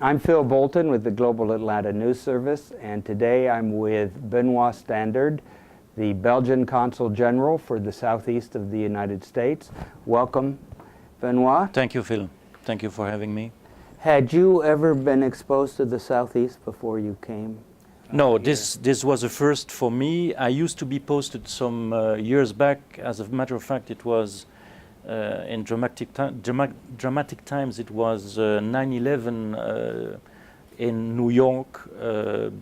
I'm Phil Bolton with the Global Atlanta News Service, and today I'm with Benoit Standaert, the Belgian Consul General for the Southeast of the United States. Welcome, Benoit. Thank you, Phil. Thank you for having me. Had you ever been exposed to the Southeast before you came? No, this was a first for me. I used to be posted some years back. As a matter of fact, it was in dramatic times. It was 9/11 in New York,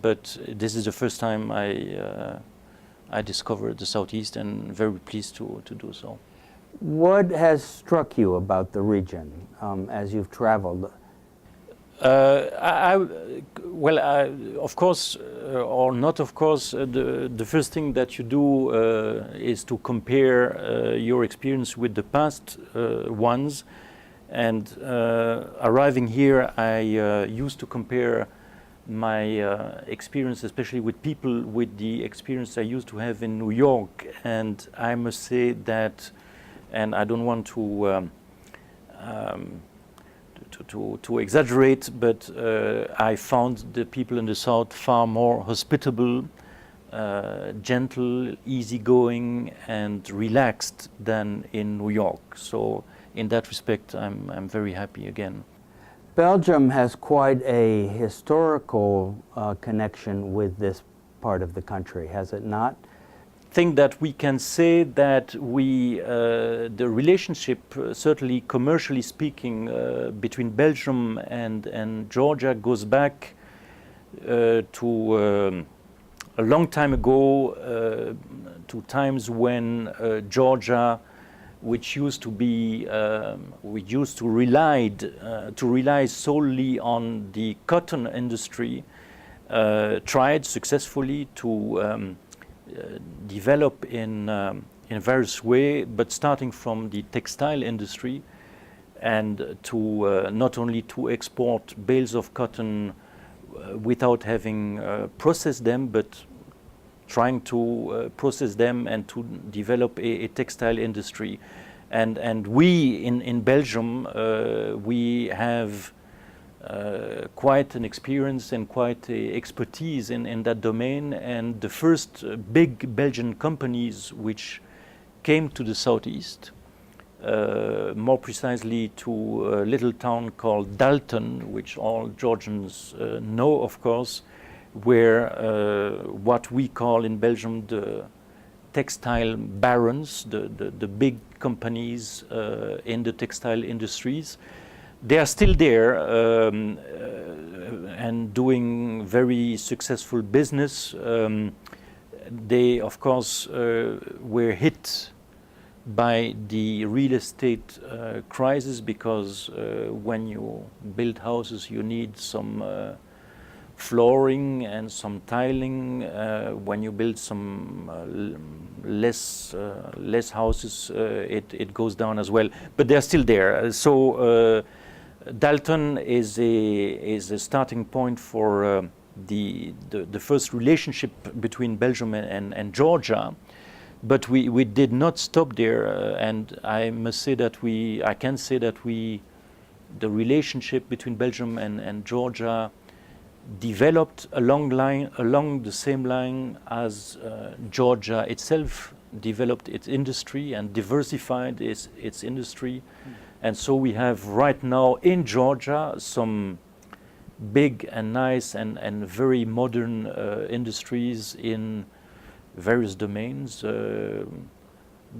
but this is the first time I discovered the Southeast, and very pleased to do so. What has struck you about the region as you've traveled? Of course, or not of course, the first thing that you do is to compare your experience with the past ones. And arriving here, I used to compare my experience, especially with people, with the experience I used to have in New York. And I must say that, and I don't want to exaggerate, but I found the people in the South far more hospitable, gentle, easygoing, and relaxed than in New York. So in that respect, I'm very happy again. Belgium has quite a historical connection with this part of the country, has it not? I think that we can say that the relationship, certainly commercially speaking, between Belgium and Georgia goes back to a long time ago, to times when Georgia, which used to rely solely on the cotton industry, tried successfully to develop in various ways, but starting from the textile industry, and to not only to export bales of cotton without having processed them, but trying to process them and to develop a textile industry. And we in Belgium, we have quite an experience and quite a expertise in that domain. And the first big Belgian companies which came to the Southeast, more precisely to a little town called Dalton, which all Georgians know, of course, were what we call in Belgium the textile barons, the big companies in the textile industries. They are still there and doing very successful business. They, of course, were hit by the real estate crisis, because when you build houses, you need some flooring and some tiling. When you build some less houses, it goes down as well. But they're still there. So Dalton is a starting point for the first relationship between Belgium and Georgia, but we did not stop there, and I must say that I can say that the relationship between Belgium and Georgia developed along the same line as Georgia itself developed its industry and diversified its industry. And so we have right now in Georgia some big and nice and very modern industries in various domains,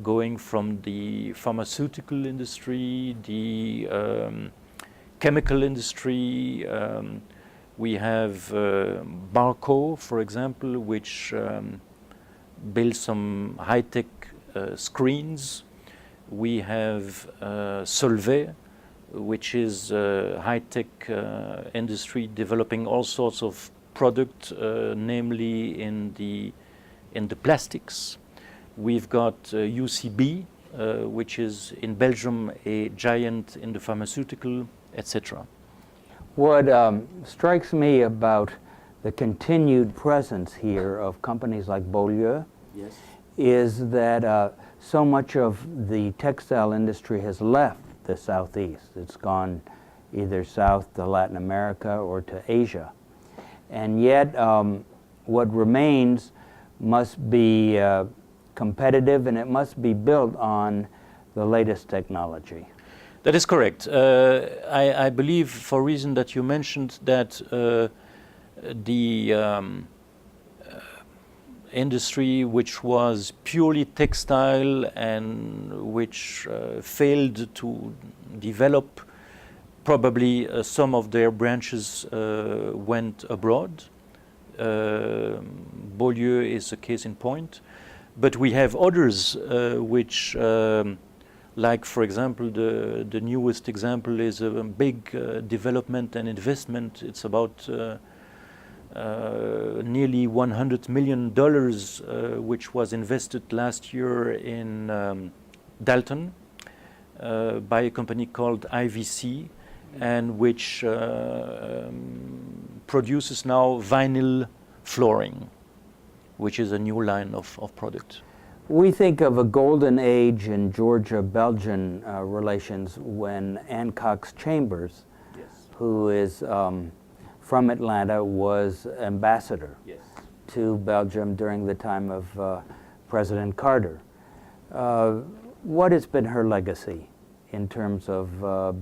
going from the pharmaceutical industry, the chemical industry. We have Barco, for example, which builds some high-tech screens. We have Solvay, which is a high-tech industry developing all sorts of product, namely in the plastics. We've got UCB, which is in Belgium a giant in the pharmaceutical, etc. What strikes me about the continued presence here of companies like Beaulieu, yes, is that so much of the textile industry has left the Southeast. It's gone either south to Latin America or to Asia. And yet, what remains must be competitive, and it must be built on the latest technology. That is correct. I believe, for reason that you mentioned, that the industry which was purely textile and which failed to develop, probably some of their branches went abroad. Beaulieu is a case in point. But we have others which, like for example, the newest example is a big development and investment. It's about nearly $100 million, which was invested last year in Dalton by a company called IVC, and which produces now vinyl flooring, which is a new line of product. We think of a golden age in Georgia-Belgian relations when Ann Cox Chambers, Yes. who is from Atlanta, was ambassador Yes. to Belgium during the time of President Carter. What has been her legacy in terms of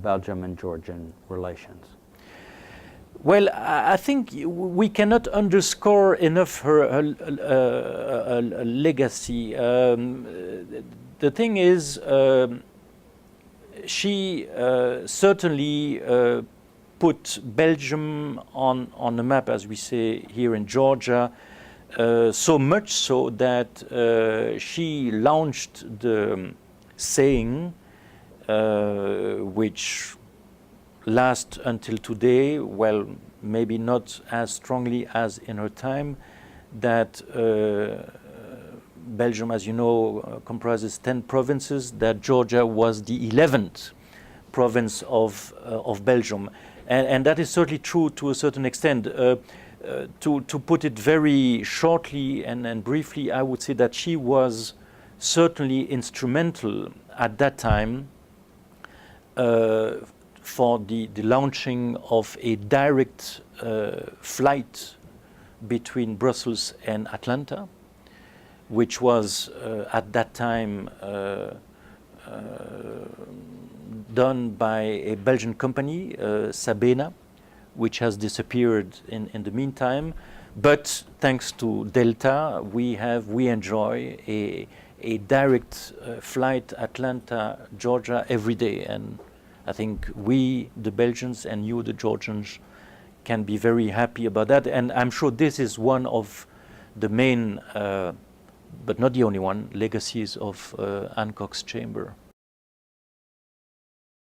Belgium and Georgian relations? Well, I think we cannot underscore enough her legacy. The thing is, she certainly put Belgium on the map, as we say here in Georgia, so much so that she launched the saying, which lasts until today, well, maybe not as strongly as in her time, that Belgium, as you know, comprises 10 provinces, that Georgia was the 11th province of Belgium. And that is certainly true to a certain extent. To put it very shortly and briefly, I would say that she was certainly instrumental at that time for the launching of a direct flight between Brussels and Atlanta, which was at that time done by a Belgian company, Sabena, which has disappeared in the meantime. But thanks to Delta, we enjoy a direct flight Atlanta, Georgia every day. And I think we, the Belgians, and you, the Georgians, can be very happy about that. And I'm sure this is one of the main, but not the only one, legacies of Ann Cox Chamber.